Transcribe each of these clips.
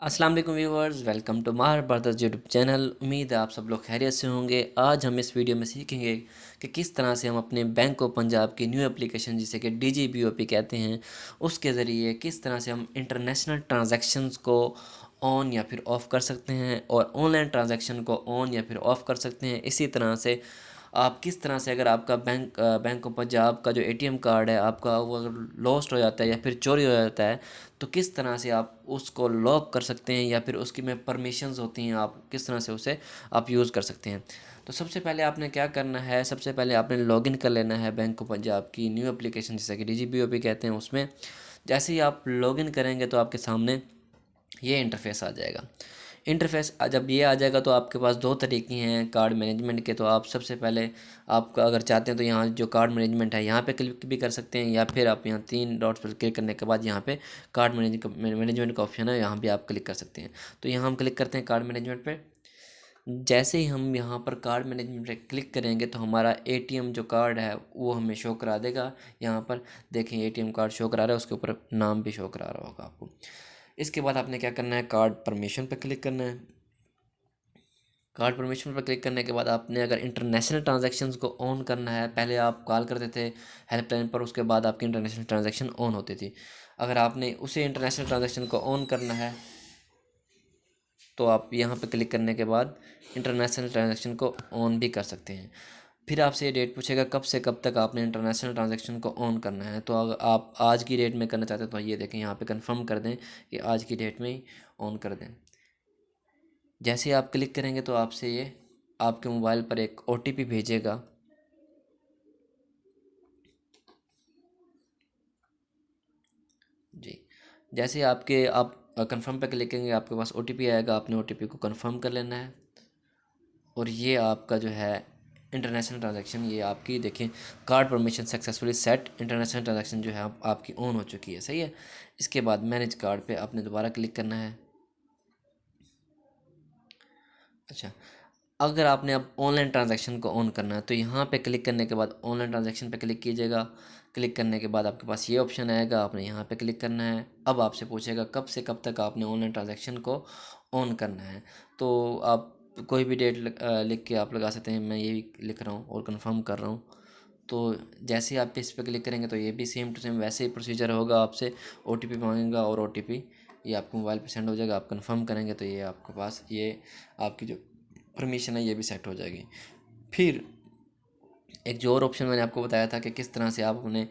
अस्सलाम वालेकुम viewers, welcome to Mahar brothers YouTube channel. उम्मीद है आप सब लोग खैरियत से होंगे। आज हम इस वीडियो में सीखेंगे कि किस तरह से हम अपने बैंक ऑफ पंजाब की न्यू एप्लीकेशन जिसे कि DGBOP कहते हैं, उसके ज़रिए किस तरह से हम इंटरनेशनल ट्रांजैक्शंस को ऑन या फिर ऑफ़ कर सकते हैं और ऑनलाइन ट्रांजैक्शन को ऑन या फिर ऑफ़ कर सकते हैं। इसी तरह से आप किस तरह से अगर आपका बैंक ऑफ पंजाब का जो ATM कार्ड है आपका वो अगर लॉस्ट हो जाता है या फिर चोरी हो जाता है, तो किस तरह से आप उसको लॉक कर सकते हैं या फिर उसकी में परमिशंस होती हैं, आप किस तरह से उसे आप यूज़ कर सकते हैं। तो सबसे पहले आपने क्या करना है, सबसे पहले आपने लॉगिन कर लेना है बैंक ऑफ पंजाब की न्यू एप्लीकेशन जिसे कि DGBOP कहते हैं उसमें। जैसे ही आप लॉगिन करेंगे तो आपके सामने ये इंटरफेस आ जाएगा। इंटरफेस जब ये आ जाएगा तो आपके पास दो तरीके हैं कार्ड मैनेजमेंट के। तो आप सबसे पहले आप अगर चाहते हैं तो यहाँ जो कार्ड मैनेजमेंट है यहाँ पे क्लिक भी कर सकते हैं, या फिर आप यहाँ तीन डॉट्स पर क्लिक करने के बाद यहाँ पे कार्ड मैनेजमेंट का ऑप्शन है, यहाँ भी आप क्लिक कर सकते हैं। तो यहाँ हम क्लिक करते हैं कार्ड मैनेजमेंट पे। जैसे ही हम यहाँ पर कार्ड मैनेजमेंट पे क्लिक करेंगे तो हमारा ATM जो कार्ड है वो हमें शो करा देगा। यहाँ पर देखें ATM कार्ड शो करा रहा है, उसके ऊपर नाम भी शो करा रहा होगा आपको। इसके बाद आपने क्या करना है, कार्ड परमिशन पर क्लिक करना है। कार्ड परमिशन पर क्लिक करने के बाद आपने अगर इंटरनेशनल ट्रांजैक्शंस को ऑन करना है, पहले आप कॉल करते थे हेल्पलाइन पर, उसके बाद आपकी इंटरनेशनल ट्रांजैक्शन ऑन होती थी। अगर आपने उसे इंटरनेशनल ट्रांजैक्शन को ऑन करना है तो आप यहाँ पर क्लिक करने के बाद इंटरनेशनल ट्रांजैक्शन को ऑन भी कर सकते हैं। फिर आपसे ये डेट पूछेगा कब से कब तक आपने इंटरनेशनल ट्रांजैक्शन को ऑन करना है। तो अगर आप आज की डेट में करना चाहते हैं तो ये देखें यहाँ पे कंफर्म कर दें कि आज की डेट में ही ऑन कर दें। जैसे ही आप क्लिक करेंगे तो आपसे ये आपके मोबाइल पर एक OTP भेजेगा। जी, जैसे ही आप कंफर्म पे क्लिक करेंगे आपके पास OTP आएगा, आपने OTP को कंफर्म कर लेना है। और ये आपका जो है इंटरनेशनल ट्रांजैक्शन, ये आपकी देखें card permission successfully set, international transaction जो है आपकी ऑन हो चुकी है। सही है। इसके बाद मैनेज कार्ड पे आपने दोबारा क्लिक करना है। अच्छा, अगर आपने अब ऑनलाइन ट्रांजैक्शन को ऑन करना है तो यहाँ पे क्लिक करने के बाद ऑनलाइन ट्रांजैक्शन पे क्लिक कीजिएगा। क्लिक करने के बाद आपके पास ये ऑप्शन आएगा, आपने यहाँ पे क्लिक करना है। अब आपसे पूछेगा कब से कब तक आपने ऑनलाइन ट्रांजैक्शन को ऑन करना है। तो आप कोई भी डेट लिख के आप लगा सकते हैं। मैं यही लिख रहा हूँ और कंफर्म कर रहा हूँ। तो जैसे ही आप इस पर क्लिक करेंगे तो ये भी सेम टू सेम वैसे ही प्रोसीजर होगा। आपसे OTP मांगेगा और OTP ये आपके मोबाइल पे सेंड हो जाएगा। आप कंफर्म करेंगे तो ये आपके पास ये आपकी जो परमिशन है ये भी सेट हो जाएगी। फिर एक जो और ऑप्शन मैंने आपको बताया था कि किस तरह से आप अपने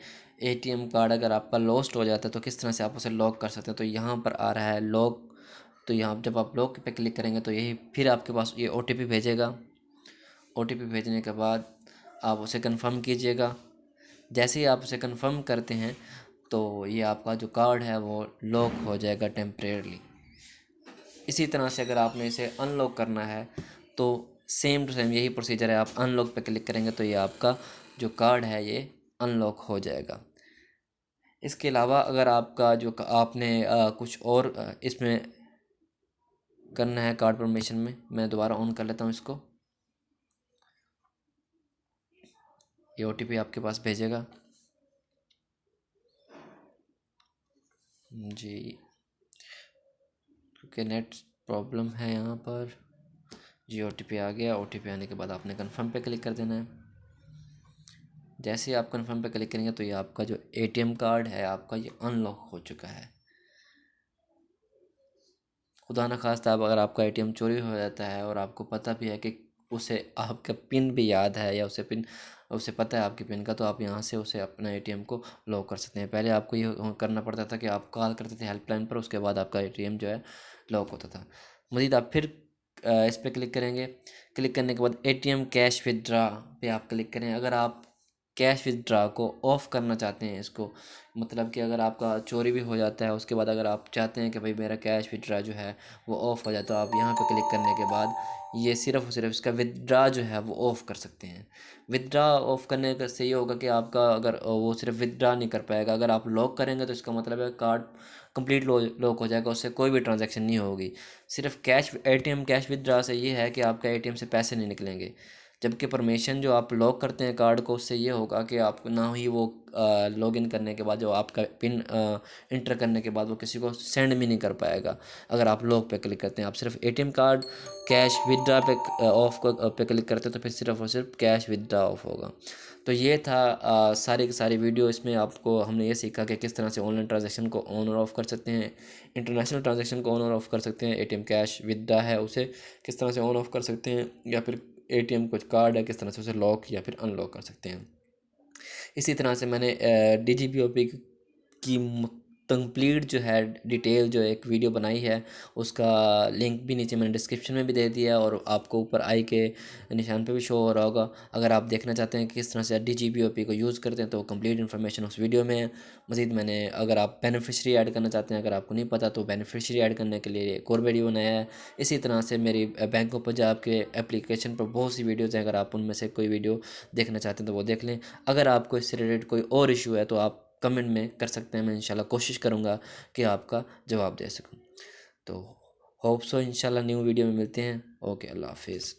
ATM कार्ड अगर आपका लॉस्ट हो जाता है तो किस तरह से आप उसे लॉक कर सकते हैं। तो यहाँ पर आ रहा है लॉक। तो यहाँ जब आप लॉक पे क्लिक करेंगे तो यही फिर आपके पास ये OTP भेजेगा। OTP भेजने के बाद आप उसे कंफर्म कीजिएगा। जैसे ही आप उसे कंफर्म करते हैं तो ये आपका जो कार्ड है वो लॉक हो जाएगा टेम्परेरली। इसी तरह से अगर आपने इसे अनलॉक करना है तो सेम टू सेम यही प्रोसीजर है। आप अनलॉक पे क्लिक करेंगे तो ये आपका जो कार्ड है ये अनलॉक हो जाएगा। इसके अलावा अगर आपका जो आपने कुछ और इसमें करना है कार्ड परमिशन में, मैं दोबारा ऑन कर लेता हूँ इसको। ये OTP आपके पास भेजेगा। जी, क्योंकि नेट प्रॉब्लम है यहाँ पर। जी, OTP आ गया। OTP आने के बाद आपने कन्फर्म पे क्लिक कर देना है। जैसे ही आप कन्फर्म पे क्लिक करेंगे तो ये आपका जो ATM कार्ड है आपका ये अनलॉक हो चुका है। खुदा न खास्ता अब अगर आपका ATM चोरी हो जाता है और आपको पता भी है कि उसे आपका पिन भी याद है या उसे पता है आपकी पिन का, तो आप यहाँ से उसे अपना ATM को लॉक कर सकते हैं। पहले आपको ये करना पड़ता था कि आप कॉल करते थे हेल्पलाइन पर, उसके बाद आपका ATM जो है लॉक होता था। मज़ीद आप फिर इस पर क्लिक करेंगे। क्लिक करने के बाद ATM कैश विदड्रा पे आप क्लिक करें। अगर आप कैश विदड्रा को ऑफ़ करना चाहते हैं, इसको मतलब कि अगर आपका चोरी भी हो जाता है उसके बाद अगर आप चाहते हैं कि भाई मेरा कैश विदड्रा जो है वो ऑफ़ हो जाए, तो आप यहाँ पे क्लिक करने के बाद ये सिर्फ़ और सिर्फ इसका विदड्रा जो है वो ऑफ़ कर सकते हैं। विदड्रा ऑफ़ करने का से ये होगा कि आपका अगर वो सिर्फ विदड्रा नहीं कर पाएगा। अगर आप लॉक करेंगे तो इसका मतलब है कार्ड कंप्लीट लॉक हो जाएगा, उससे कोई भी ट्रांजैक्शन नहीं होगी। सिर्फ कैश ATM कैश विदड्रा से ये है कि आपका ATM से पैसे नहीं निकलेंगे। जबकि परमिशन जो आप लॉक करते हैं कार्ड को, उससे ये होगा कि आपको ना ही वो लॉगिन करने के बाद जो आपका पिन इंटर करने के बाद वो किसी को सेंड भी नहीं कर पाएगा। अगर आप लॉक पे क्लिक करते हैं, आप सिर्फ एटीएम कार्ड कैश विदड्रा पे ऑफ पे क्लिक करते हैं तो फिर सिर्फ और सिर्फ कैश विदड्रा ऑफ होगा। तो ये था सारी की सारी वीडियो। इसमें आपको हमने ये सीखा कि किस तरह से ऑनलाइन ट्रांजैक्शन को ऑन और ऑफ कर सकते हैं, इंटरनेशनल ट्रांजैक्शन को ऑन और ऑफ कर सकते हैं, एटीएम कैश विदड्रा है उसे किस तरह से ऑन ऑफ कर सकते हैं, या फिर एटीएम कुछ कार्ड है किस तरह से उसे लॉक या फिर अनलॉक कर सकते हैं। इसी तरह से मैंने डीजीपीओपी की कंप्लीट जो है डिटेल जो एक वीडियो बनाई है, उसका लिंक भी नीचे मैंने डिस्क्रिप्शन में भी दे दिया है और आपको ऊपर आई के निशान पे भी शो हो रहा होगा। अगर आप देखना चाहते हैं कि किस तरह से डीजीपीओपी को यूज़ करते हैं तो कंप्लीट इन्फॉर्मेशन उस वीडियो में है। मज़ीद मैंने अगर आप बेनिफिशरी ऐड करना चाहते हैं, अगर आपको नहीं पता तो बेनिफिशरी ऐड करने के लिए एक और वीडियो बनाया है। इसी तरह से मेरी बैंक ऑफ पंजाब के एप्लीकेशन पर बहुत सी वीडियोज़ हैं, अगर आप उनमें से कोई वीडियो देखना चाहते हैं तो वो देख लें। अगर आपको इससे रिलेटेड कोई और इशू है तो आप कमेंट में कर सकते हैं, मैं इंशाल्लाह कोशिश करूँगा कि आपका जवाब दे सकूँ। तो होप सो इंशाल्लाह न्यू वीडियो में मिलते हैं। ओके, अल्लाह हाफिज़।